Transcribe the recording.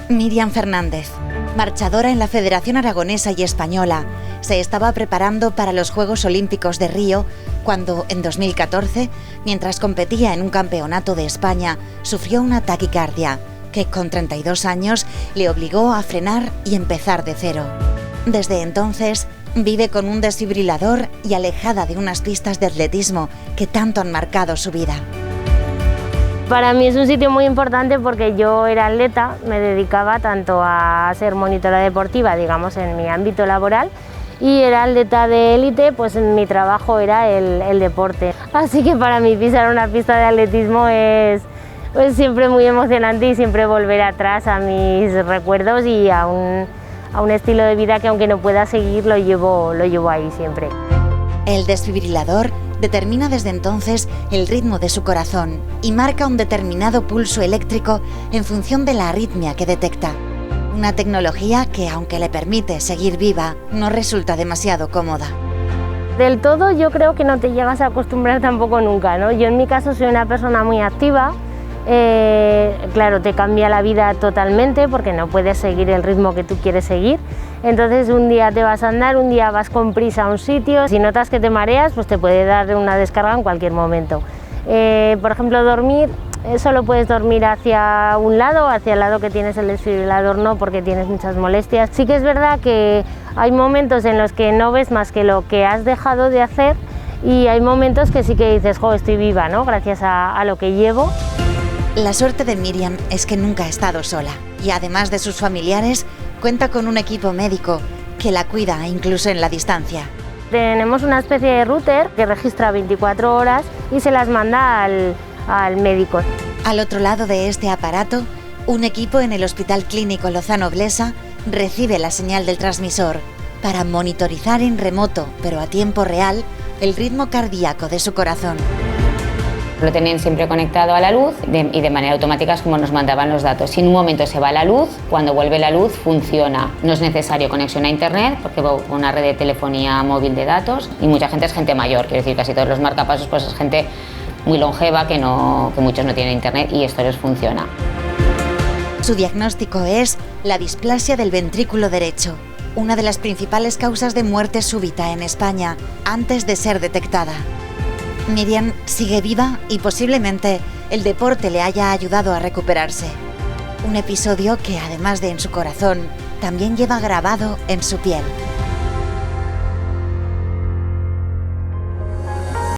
Miriam Fernández, marchadora en la Federación Aragonesa y Española, se estaba preparando para los Juegos Olímpicos de Río cuando, en 2014, mientras competía en un campeonato de España, sufrió una taquicardia que, con 32 años, le obligó a frenar y empezar de cero. Desde entonces, vive con un desfibrilador y alejada de unas pistas de atletismo que tanto han marcado su vida. Para mí es un sitio muy importante porque yo era atleta, me dedicaba tanto a ser monitora deportiva, digamos, en mi ámbito laboral, y era atleta de élite, pues mi trabajo era el deporte. Así que para mí pisar una pista de atletismo es siempre muy emocionante y siempre volver atrás a mis recuerdos y a un estilo de vida que, aunque no pueda seguir, lo llevo ahí siempre. El desfibrilador determina desde entonces el ritmo de su corazón y marca un determinado pulso eléctrico en función de la arritmia que detecta. Una tecnología que, aunque le permite seguir viva, no resulta demasiado cómoda. Del todo yo creo que no te llegas a acostumbrar tampoco nunca, ¿no? Yo en mi caso soy una persona muy activa. Claro, te cambia la vida totalmente porque no puedes seguir el ritmo que tú quieres seguir. Entonces un día te vas a andar, un día vas con prisa a un sitio. Si notas que te mareas, pues te puede dar una descarga en cualquier momento. Por ejemplo, dormir, solo puedes dormir hacia un lado, hacia el lado que tienes el desfibrilador no, porque tienes muchas molestias. Sí que es verdad que hay momentos en los que no ves más que lo que has dejado de hacer y hay momentos que sí que dices, jo, estoy viva, ¿no? Gracias a lo que llevo. La suerte de Miriam es que nunca ha estado sola y, además de sus familiares, cuenta con un equipo médico que la cuida incluso en la distancia. Tenemos una especie de router que registra 24 horas y se las manda al médico. Al otro lado de este aparato, un equipo en el Hospital Clínico Lozano Blesa recibe la señal del transmisor para monitorizar en remoto, pero a tiempo real, el ritmo cardíaco de su corazón. Lo tenían siempre conectado a la luz y de manera automática es como nos mandaban los datos. Si en un momento se va la luz, cuando vuelve la luz funciona. No es necesario conexión a internet porque va una red de telefonía móvil de datos y mucha gente es gente mayor, quiero decir, casi todos los marcapasos pues es gente muy longeva que muchos no tienen internet y esto les funciona. Su diagnóstico es la displasia del ventrículo derecho, una de las principales causas de muerte súbita en España antes de ser detectada. Miriam sigue viva y posiblemente el deporte le haya ayudado a recuperarse. Un episodio que, además de en su corazón, también lleva grabado en su piel.